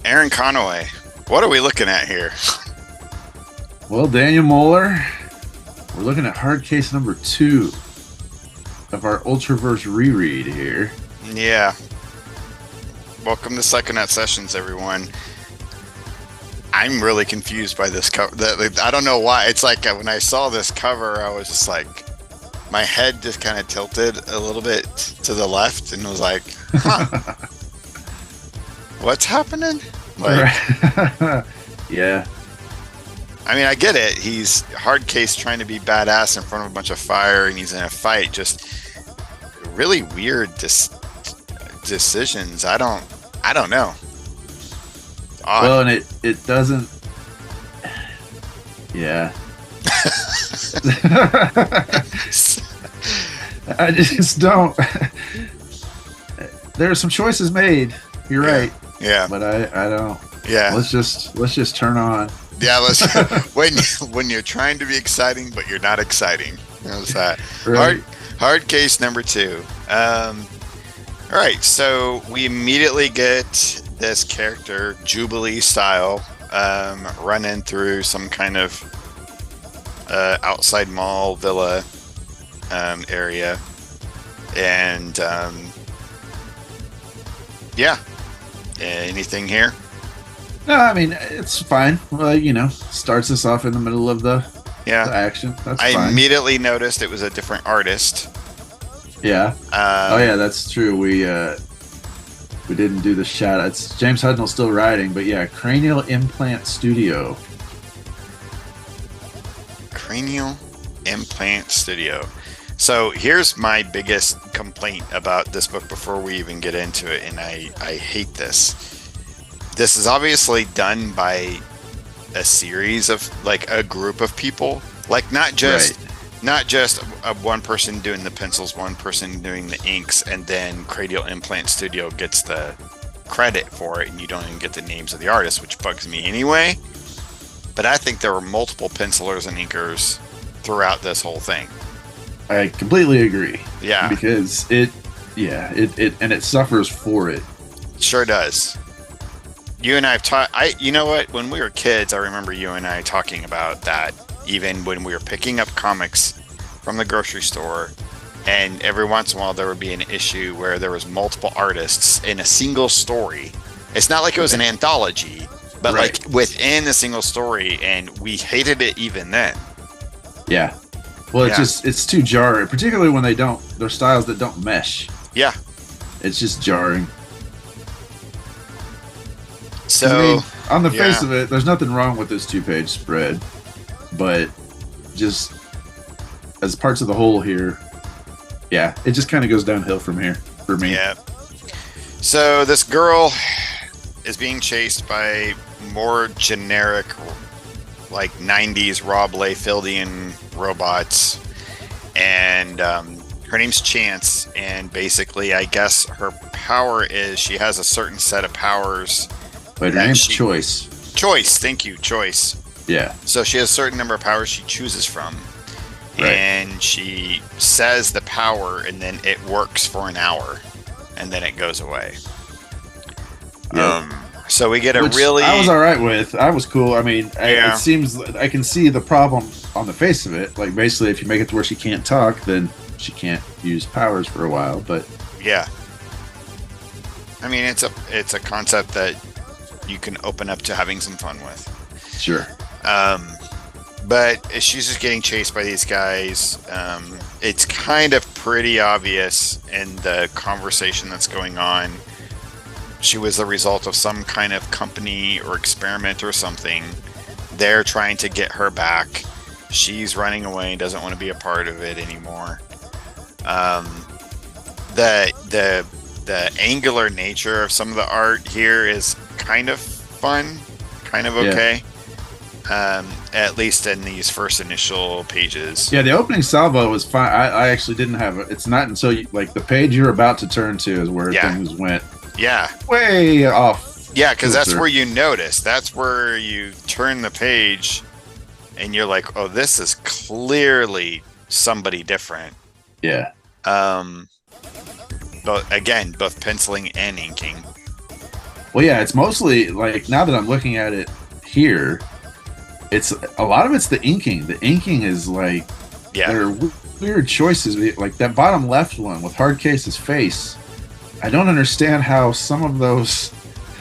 Aaron Conaway. What are we looking at here? Well, Daniel Moeller, we're looking at Hardcase number 2 of our ULTAVERSE reread here. Yeah. Welcome to Psychonaut Sessions, everyone. I'm really confused by this cover. I don't know why. It's like when I saw this cover, I was just like, my head just kind of tilted a little bit to the left and was like, huh, what's happening? Like, yeah. I mean, I get it. He's Hardcase trying to be badass in front of a bunch of fire, and he's in a fight. Just really weird decisions. I don't know. Odd. Well, and it doesn't. Yeah. I just don't. There are some choices made. You're right. Yeah. But I don't. Yeah. Let's just turn on. Yeah. When you're trying to be exciting, but you're not exciting. How's that? Right. Hardcase number 2. All right. So we immediately get this character, Jubilee style, running through some kind of outside mall villa area, and yeah. Anything here? No, I mean it's fine. Well, starts us off in the middle of the action. That's fine. I immediately noticed it was a different artist. Yeah. Oh yeah, that's true. We didn't do the shout. It's James Hudnall still writing, but yeah, Cranial Implant Studio. Cranial Implant Studio. So here's my biggest complaint about this book before we even get into it, and I hate this. This is obviously done by a series of, like, a group of people, like not just one person doing the pencils, one person doing the inks, and then Cranial Implant Studio gets the credit for it, and you don't even get the names of the artists, which bugs me anyway. But I think there were multiple pencilers and inkers throughout this whole thing. I completely agree. Yeah. Because it suffers for it. Sure does. You and I have talked. You know what? When we were kids, I remember you and I talking about that. Even when we were picking up comics from the grocery store, and every once in a while there would be an issue where there was multiple artists in a single story. It's not like it was an anthology, but like within a single story, and we hated it even then. Yeah. Well, it's too jarring, particularly when they're styles that don't mesh. Yeah. It's just jarring. So, I mean, on the face of it, there's nothing wrong with this 2-page spread, but just as parts of the whole here, it just kind of goes downhill from here for me. Yeah. So this girl is being chased by more generic, like 90s Rob Liefeldian robots, and her name's Chance, and basically I guess her power is she has a certain set of powers. But her name's Choice. Choice, thank you, Choice. Yeah. So she has a certain number of powers she chooses from, and she says the power, and then it works for an hour, and then it goes away. Yep. So we get Which I was all right with. I was cool. I mean, it seems I can see the problem on the face of it. Like, basically, if you make it to where she can't talk, then she can't use powers for a while. But yeah, I mean, it's a concept that you can open up to having some fun with. Sure. But she's just getting chased by these guys. It's kind of pretty obvious in the conversation that's going on. She was the result of some kind of company or experiment or something. They're trying to get her back. She's running away and doesn't want to be a part of it anymore. The angular nature of some of the art here is kind of fun, kind of okay. At least in these first initial pages. Yeah, the opening salvo was fine. I actually didn't have it. It's not until the page you're about to turn to is where things went. Yeah. Way off. Yeah, because that's where you notice. That's where you turn the page and you're like, oh, this is clearly somebody different. Yeah. But again, both penciling and inking. Well, yeah, it's mostly like now that I'm looking at it here, it's a lot of it's the inking. The inking is like there are weird choices. Like that bottom left one with Hardcase's face. I don't understand how some of those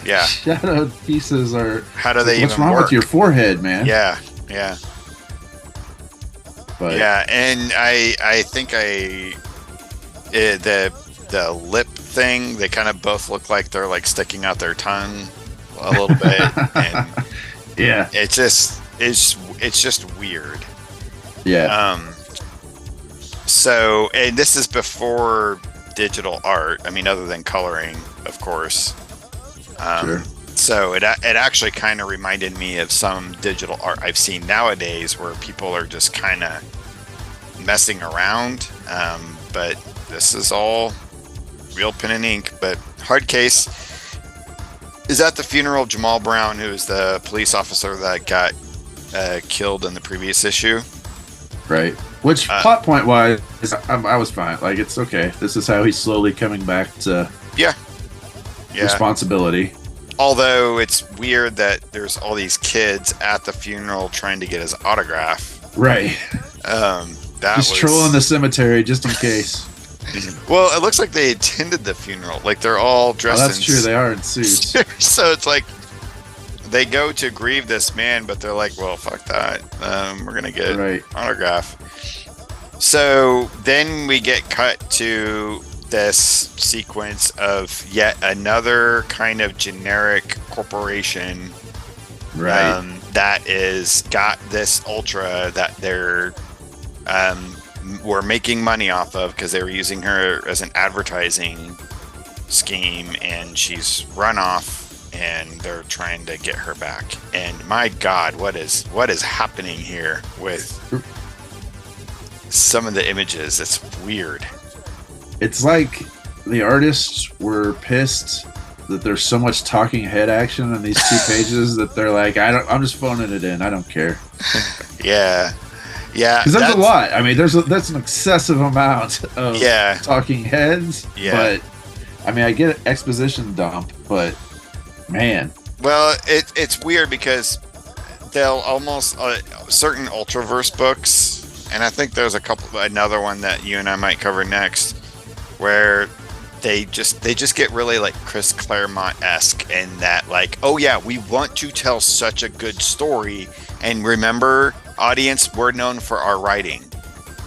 shadowed pieces are. How do they what's even wrong work? with your forehead, man? Yeah. But and I think the lip thing, they kind of both look like they're like sticking out their tongue a little bit, and it's just weird. So, and this is before digital art. I mean, other than coloring, of course. So it actually kind of reminded me of some digital art I've seen nowadays where people are just kind of messing around. But this is all real pen and ink. But Hardcase is at the funeral of Jamal Brown, who is the police officer that got killed in the previous issue. Right. Which plot point wise, I was fine. Like, it's okay. This is how he's slowly coming back to responsibility. Although it's weird that there's all these kids at the funeral trying to get his autograph. Right. That just trolling the cemetery just in case. Well, it looks like they attended the funeral. Like they're all dressed. That's true. They are in suits. So it's like they go to grieve this man, but they're like, "Well, fuck that. We're gonna get autograph." So then we get cut to this sequence of yet another kind of generic corporation, that is got this Ultra that they're were making money off of because they were using her as an advertising scheme, and she's run off and they're trying to get her back. And my God, what is happening here with some of the images? It's weird. It's like the artists were pissed that there's so much talking head action in these 2 pages that they're like, I'm just phoning it in. I don't care. Yeah. Because that's a lot. I mean, that's an excessive amount of talking heads. But I mean, I get an exposition dump, but man. Well, it's weird because they'll almost certain Ultraverse books, and I think there's another one that you and I might cover next, where they just get really like Chris Claremont-esque in that, like, oh yeah, we want to tell such a good story, and remember, audience, we're known for our writing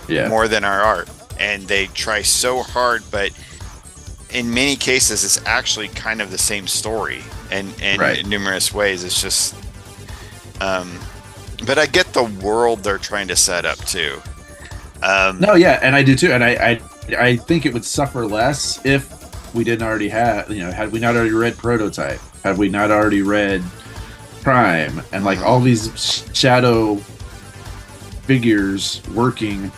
more than our art, and they try so hard, but in many cases it's actually kind of the same story and in numerous ways. It's just but I get the world they're trying to set up too. No, yeah, and I do too, and I think it would suffer less if we didn't already have, had we not already read Prototype, had we not already read Prime, and like all these shadow figures working,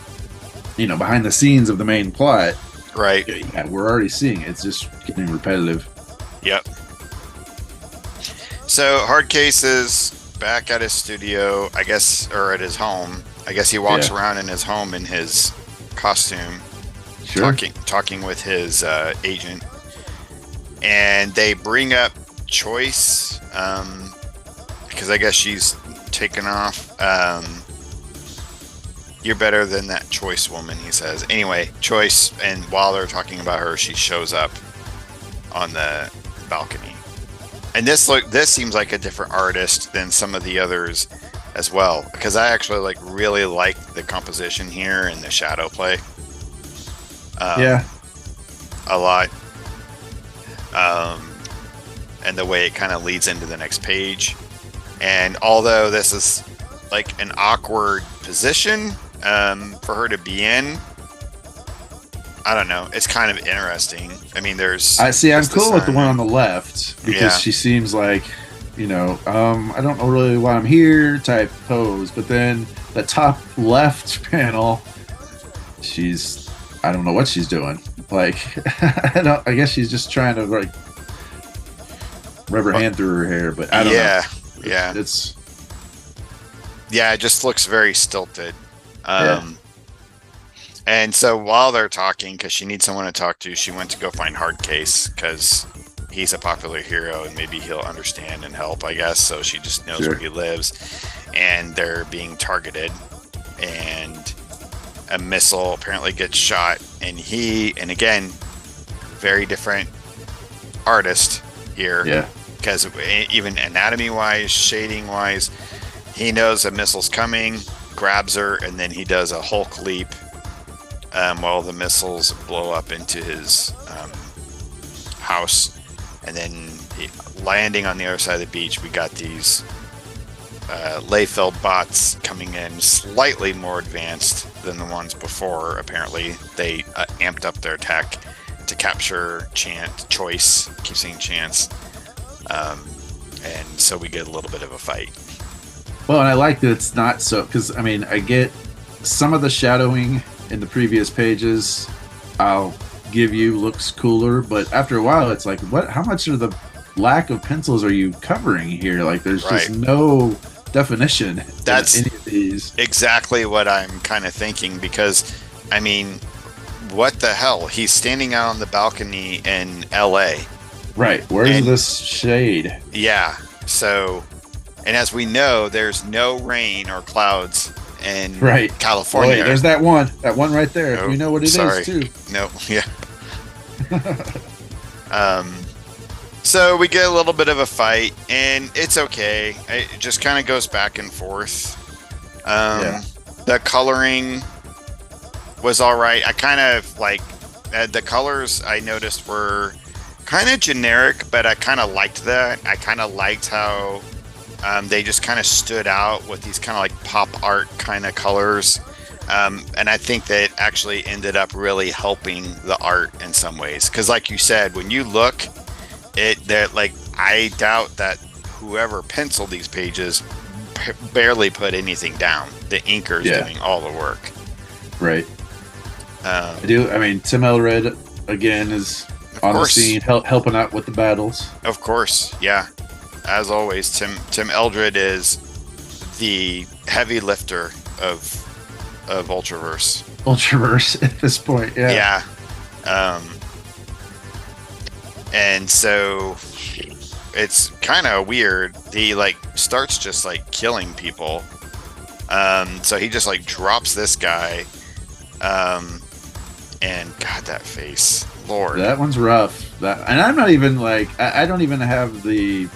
behind the scenes of the main plot. Right. Yeah, we're already seeing it. It's just getting repetitive. Yep. So Hardcase is back at his studio, I guess, or at his home. I guess he walks around in his home in his costume, talking with his agent, and they bring up Choice, because I guess she's taken off. You're better than that Choice woman, he says. Anyway, Choice, and while they're talking about her, she shows up on the balcony. And this seems like a different artist than some of the others as well, because I actually really like the composition here and the shadow play. A lot. And the way it kind of leads into the next page. And although this is like an awkward position for her to be in, I don't know, it's kind of interesting. I mean, I'm cool with the one on the left, because she seems like, I don't know really why I'm here type pose, but then the top left panel, I don't know what she's doing. Like, I guess she's just trying to like rub her hand through her hair, but I don't know. It just looks very stilted. And so while they're talking, because she needs someone to talk to, she went to go find Hardcase because he's a popular hero and maybe he'll understand and help, I guess. So she just knows where he lives, and they're being targeted, and a missile apparently gets shot, and again, very different artist here. Yeah. Because even anatomy-wise, shading-wise, he knows a missile's coming, grabs her, and then he does a Hulk leap while the missiles blow up into his house. And then landing on the other side of the beach, we got these Layfeld bots coming in slightly more advanced than the ones before. Apparently, they amped up their tech to capture choice. Keep saying chance. And so we get a little bit of a fight. Well, and I like that it's not so, because I mean, I get some of the shadowing in the previous pages, I'll give you, looks cooler, but after a while it's like, what, how much of the lack of pencils are you covering here? Like, there's just no definition. That's in any of these. Exactly what I'm kind of thinking, because I mean, what the hell? He's standing out on the balcony in LA. Right. Where's this shade? Yeah. So, and as we know, there's no rain or clouds in California. Wait, there's that one right there. We know what it is too. No. Yeah. So we get a little bit of a fight, and it's okay. It just kind of goes back and forth. The coloring was all right. I kind of like the colors I noticed were kind of generic, but I kind of liked that. I kind of liked how they just kind of stood out with these kind of like pop art kind of colors. And I think that actually ended up really helping the art in some ways. Because like you said, when you look, I doubt that whoever penciled these pages barely put anything down. The inker's doing all the work. Right. I mean, Tim Elred, again, is on the scene, helping out with the battles. Of course, yeah. As always, Tim Eldred is the heavy lifter of Ultraverse. Ultraverse at this point, yeah. Yeah. And so it's kind of weird. He starts just killing people. So he just drops this guy. And God, that face, Lord, that one's rough. And I'm not even I don't even have the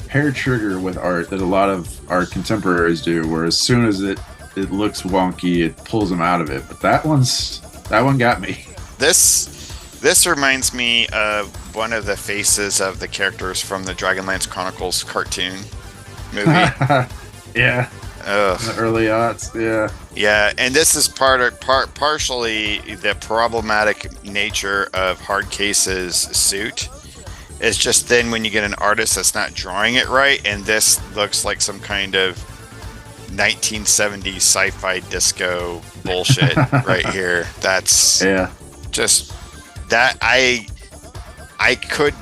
hair trigger with art that a lot of our contemporaries do, where as soon as it looks wonky, it pulls them out of it. But that one got me. This reminds me of one of the faces of the characters from the Dragonlance Chronicles cartoon movie. Yeah. In the early aughts, yeah. Yeah, and this is partially the problematic nature of Hardcase's suit. It's just then when you get an artist that's not drawing it right, and this looks like some kind of 1970s sci-fi disco bullshit right here. That's just that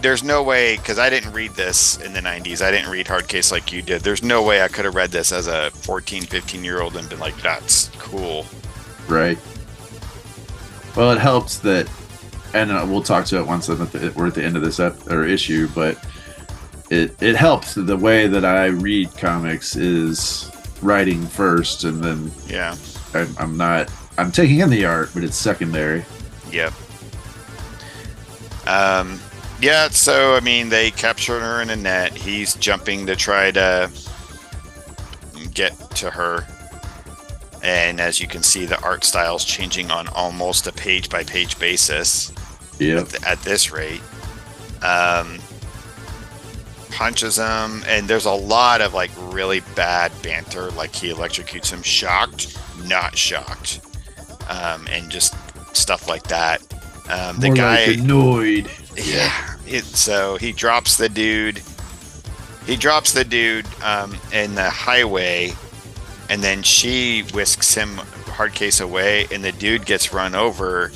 there's no way, because I didn't read this in the 90s. I didn't read Hardcase like you did. There's no way I could have read this as a 14, 15-year-old and been like, that's cool. Right. Well, it helps that, and we'll talk to it once we're at the end of this issue, but it helps the way that I read comics is writing first, and then I'm taking in the art, but it's secondary. Yep. Yeah, so I mean, they captured her in a net. He's jumping to try to get to her, and as you can see, the art style's changing on almost a page-by-page basis. At this rate. Punches him, and there's a lot of really bad banter, like he electrocutes him, shocked, not shocked, and just stuff like that. The guy annoyed. Yeah. So he drops the dude. in the highway, and then she whisks him Hardcase away, and the dude gets run over.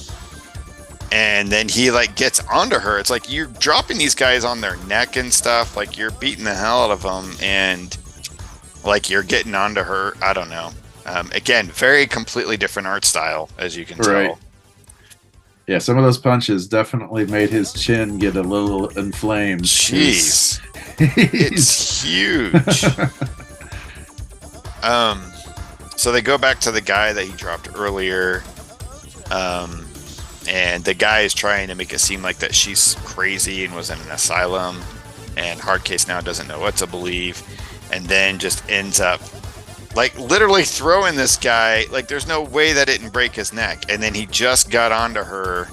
And then he gets onto her. It's like you're dropping these guys on their neck and stuff. You're beating the hell out of them, and you're getting onto her. I don't know. Again, very completely different art style, as you can tell. Yeah, some of those punches definitely made his chin get a little inflamed. Jeez. It's huge. So they go back to the guy that he dropped earlier. And the guy is trying to make it seem like that she's crazy and was in an asylum. And Hardcase now doesn't know what to believe. And then just ends up like literally throwing this guy. Like there's no way that it didn't break his neck. And then he just got onto her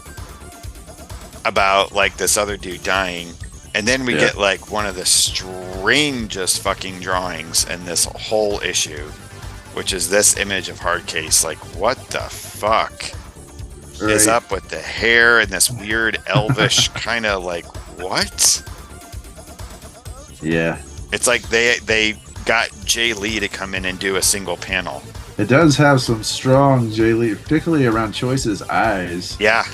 about like this other dude dying. And then we get like one of the strangest fucking drawings in this whole issue, which is this image of Hardcase. Like, what the fuck is up with the hair and this weird elvish kind of like, what? Yeah. It's like they got Jay Lee to come in and do a single panel. It does have some strong Jay Lee, particularly around Choice's eyes. Yeah.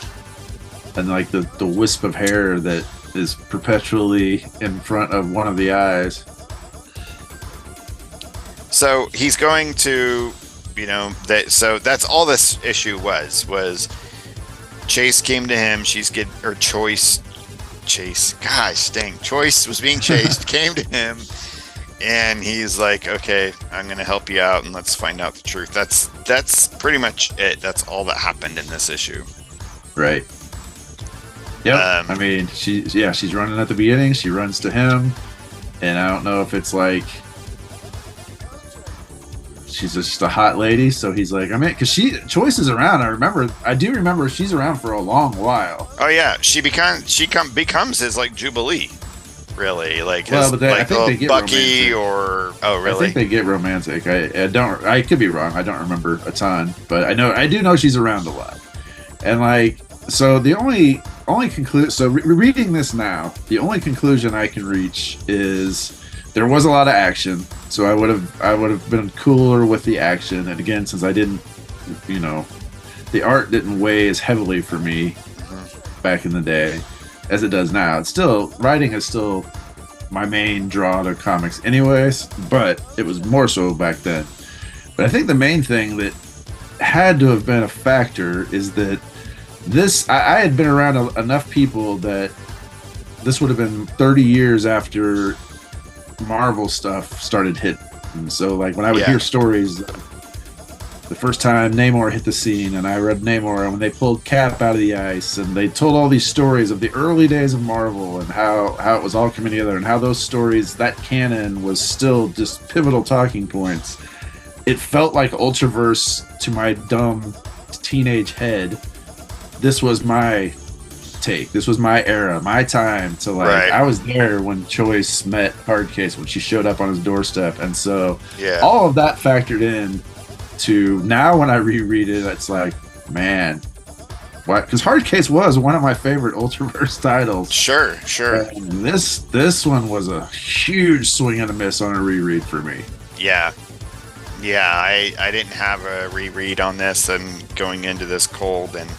And like the wisp of hair that is perpetually in front of one of the eyes. So he's going to, so that's all this issue was Chase came to him. Choice, gosh dang, Choice was being chased, came to him, and he's like, okay, I'm going to help you out and let's find out the truth. That's pretty much it. That's all that happened in this issue. Right. Yep. I mean, she's running at the beginning. She runs to him, and I don't know if it's like she's just a hot lady. So he's like, because Choice is around. I do remember she's around for a long while. Oh yeah, she becomes his like Jubilee, really. Like his, but I think they get Bucky romantic. Or really? I think they get romantic. I could be wrong. I don't remember a ton, but I do know she's around a lot. And like, so the only conclusion. So reading this now, the only conclusion I can reach is there was a lot of action. So I would have been cooler with the action. And again, since I didn't, the art didn't weigh as heavily for me back in the day as it does now. It's still, writing is still my main draw to comics anyways, but it was more so back then. But I think the main thing that had to have been a factor is that I had been around enough people that this would have been 30 years after Marvel stuff started hitting. So like when I would hear stories, the first time Namor hit the scene, and I read Namor, and when they pulled Cap out of the ice, and they told all these stories of the early days of Marvel and how it was all coming together, and how those stories, that canon was still just pivotal talking points. It felt like Ultraverse to my dumb teenage head. This was my take. This was my era, my time to like. Right. I was there when Choice met Hardcase, when she showed up on his doorstep, and so all of that factored in to now when I reread it, it's like, man, what? Because Hardcase was one of my favorite Ultraverse titles. Sure. And this one was a huge swing and a miss on a reread for me. Yeah, I didn't have a reread on this and going into this cold, and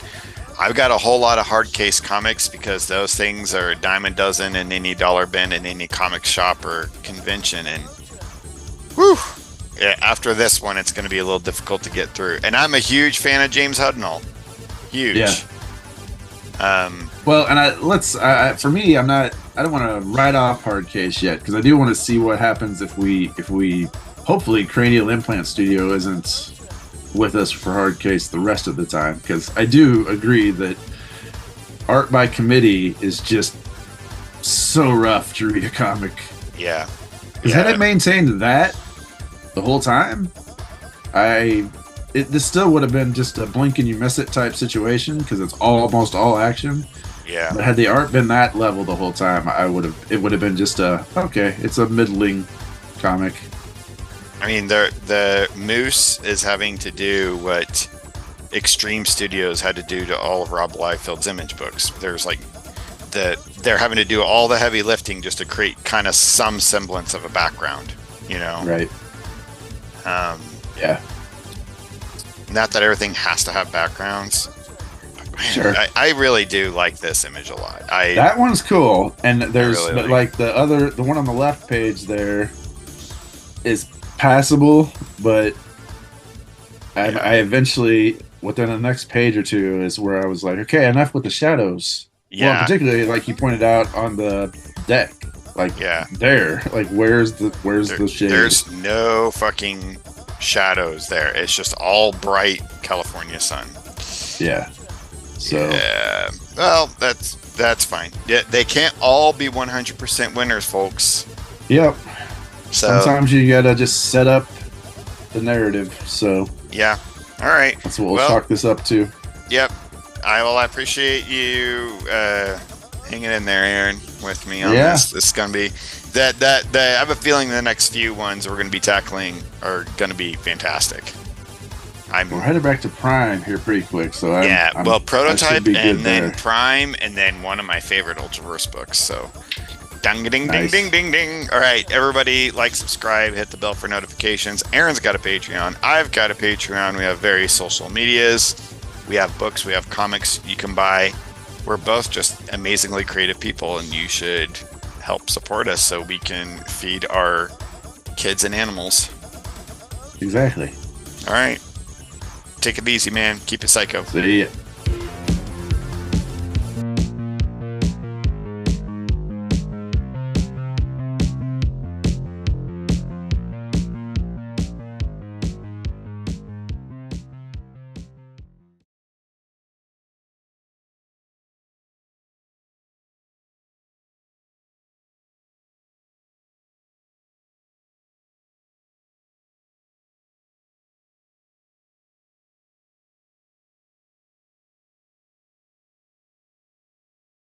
I've got a whole lot of Hardcase comics because those things are a dime a dozen in any dollar bin in any comic shop or convention, and whew, after this one it's going to be a little difficult to get through. And I'm a huge fan of James Hudnall. Huge. Yeah. Well, and for me, I don't want to write off Hardcase yet, because I do want to see what happens if we hopefully Cranial Implant Studio isn't with us for Hardcase the rest of the time, because I do agree that art by committee is just so rough to read a comic. Yeah. Had it maintained that the whole time, this still would have been just a blink and you miss it type situation, because it's almost all action. Yeah. But had the art been that level the whole time, it would have been just it's a middling comic. I mean, the Moose is having to do what Extreme Studios had to do to all of Rob Liefeld's Image books. There's like they're having to do all the heavy lifting just to create kind of some semblance of a background, Right. Yeah. Not that everything has to have backgrounds. Man, sure. I really do like this image a lot. That one's cool, and there's really like the one on the left page there is passable, but I eventually within the next page or two is where I was like, okay, enough with the shadows. Yeah. Well, particularly like you pointed out on the deck, like there, like where's the shade? There's no fucking shadows there. It's just all bright California sun. Yeah. So yeah. Well, that's fine. Yeah, they can't all be 100% winners, folks. Yep. So sometimes you gotta just set up the narrative. So yeah. All right. That's what we'll chalk this up to. Yep. I appreciate you hanging in there, Aaron, with me on this. This is gonna be that. I have a feeling the next few ones we're gonna be tackling are gonna be fantastic. We're headed back to Prime here pretty quick, so Prototype and then Prime and then one of my favorite Ultraverse books. So, ding, ding, ding, ding, ding, ding. All right, everybody, like, subscribe, hit the bell for notifications. Aaron's got a Patreon. I've got a Patreon. We have various social medias. We have books. We have comics you can buy. We're both just amazingly creative people, and you should help support us so we can feed our kids and animals. Exactly. All right. Take it easy, man. Keep it psycho. See ya.